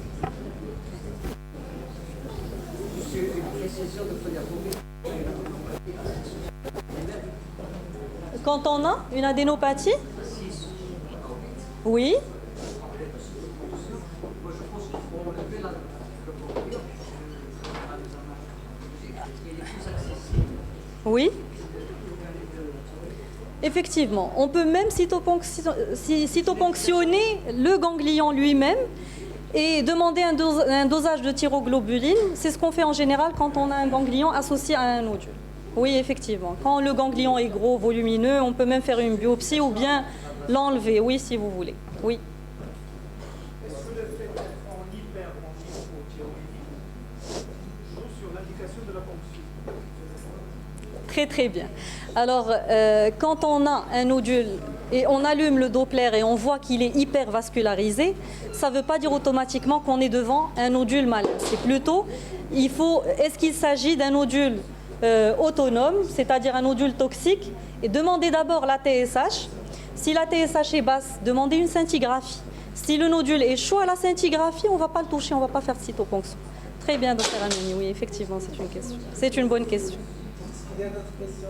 Monsieur, une précision de phonographie. Quand on a une adénopathie? Oui. Oui. Effectivement, on peut même cytoponctionner le ganglion lui-même et demander un dosage de thyroglobuline. C'est ce qu'on fait en général quand on a un ganglion associé à un nodule. Oui, effectivement. Quand le ganglion est gros, volumineux, on peut même faire une biopsie ou bien l'enlever, oui, si vous voulez. Oui. Est-ce que le fait d'être en hyperthyroïdie joue sur l'indication de la ponction? Très très bien. Alors, quand on a un nodule et on allume le Doppler et on voit qu'il est hypervascularisé, ça ne veut pas dire automatiquement qu'on est devant un nodule malin. C'est plutôt, est-ce qu'il s'agit d'un nodule autonome, c'est-à-dire un nodule toxique, et demandez d'abord la TSH. Si la TSH est basse, demandez une scintigraphie. Si le nodule est chaud à la scintigraphie, on ne va pas le toucher, on ne va pas faire de cytoponction. Très bien, docteur Amini, oui, effectivement, c'est une question. C'est une bonne question. Est-ce qu'il y a d'autres questions?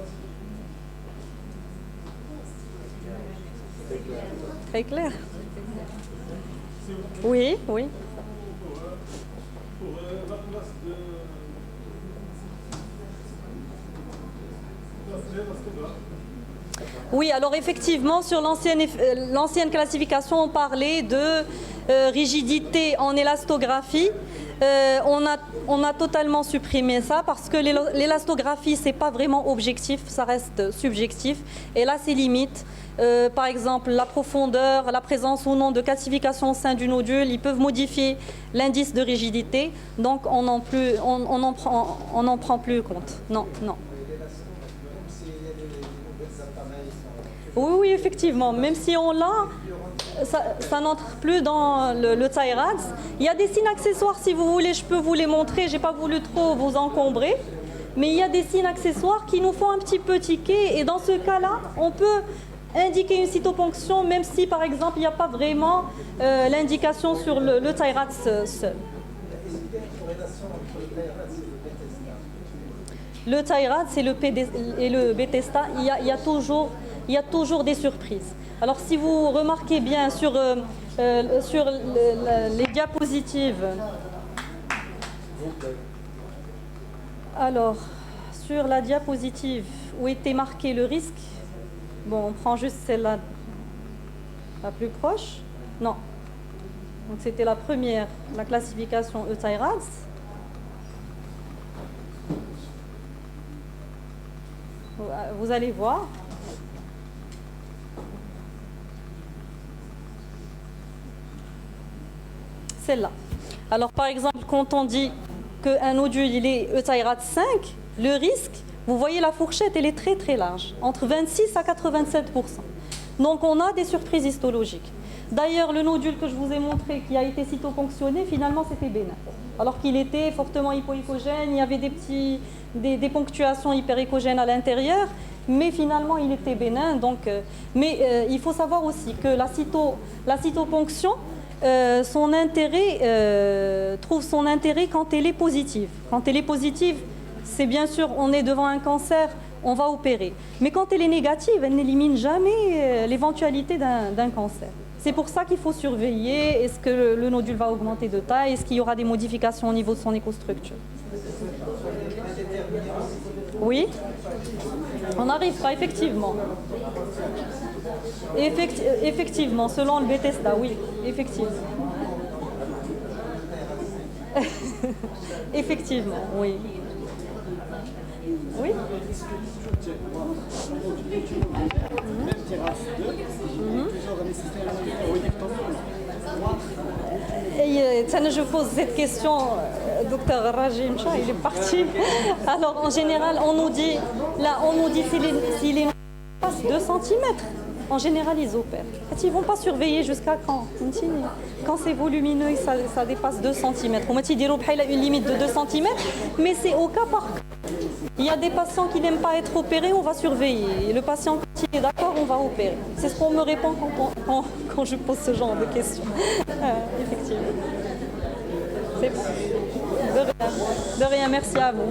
Très clair. Oui, oui. Pour la place de l'élastomère. Oui, alors effectivement, sur l'ancienne classification, on parlait de rigidité en élastographie. On a totalement supprimé ça parce que l'élastographie, ce n'est pas vraiment objectif, ça reste subjectif. Et là, c'est limite. Par exemple, la profondeur, la présence ou non de calcification au sein du nodule, ils peuvent modifier l'indice de rigidité. Donc, on n'en prend plus compte. Non, non. Oui, oui, effectivement. Même si on l'a, ça n'entre plus dans le ThyRADS. Il y a des signes accessoires, si vous voulez, je peux vous les montrer. Je n'ai pas voulu trop vous encombrer. Mais il y a des signes accessoires qui nous font un petit peu tiquer. Et dans ce cas-là, on peut indiquer une cytoponction, même si, par exemple, il n'y a pas vraiment l'indication sur le ThyRADS seul. Est-ce qu'il y a une corrélation entre le ThyRADS et le Bethesda? Le ThyRADS et le Bethesda, il y a toujours des surprises. Alors, si vous remarquez bien sur les diapositives, alors, sur la diapositive où était marqué le risque, bon, on prend juste celle-là, la plus proche. Non. Donc, c'était la première, la classification EUThyRADS. Vous allez voir. Celle-là. Alors, par exemple, quand on dit qu'un nodule il est EUThyRADS 5, le risque, vous voyez la fourchette, elle est très très large, entre 26 à 87%. Donc, on a des surprises histologiques. D'ailleurs, le nodule que je vous ai montré qui a été cytoponctionné, finalement, c'était bénin. Alors qu'il était fortement hypoécogène, il y avait des ponctuations hyperécogènes à l'intérieur, mais finalement, il était bénin. Donc, il faut savoir aussi que la cytoponction, son intérêt, trouve son intérêt quand elle est positive. Quand elle est positive, c'est bien sûr, on est devant un cancer, on va opérer. Mais quand elle est négative, elle n'élimine jamais l'éventualité d'un cancer. C'est pour ça qu'il faut surveiller. Est-ce que le nodule va augmenter de taille? Est-ce qu'il y aura des modifications au niveau de son écostructure? Oui, on n'arrive pas, effectivement. Effectivement, selon le Bethesda, oui, effectivement. Effectivement, oui. Oui. Et je pose cette question, docteur Rajim Shah, il est parti. Alors en général, on nous dit s'il est passe 2 cm, en général ils opèrent. Ils ne vont pas surveiller jusqu'à quand. Quand c'est volumineux, ça dépasse 2 cm. On m'a dit qu'il y a une limite de 2 cm, mais c'est au cas par cas. Il y a des patients qui n'aiment pas être opérés, on va surveiller. Et le patient, quand il est d'accord, on va opérer. C'est ce qu'on me répond quand je pose ce genre de questions. Effectivement. C'est bon. De rien. De rien, merci à vous.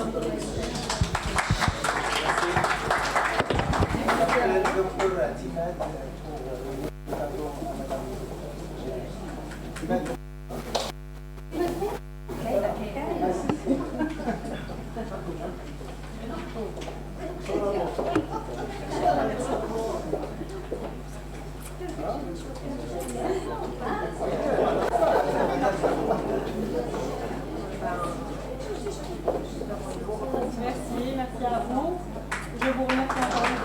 Merci à vous. Je vous remercie encore une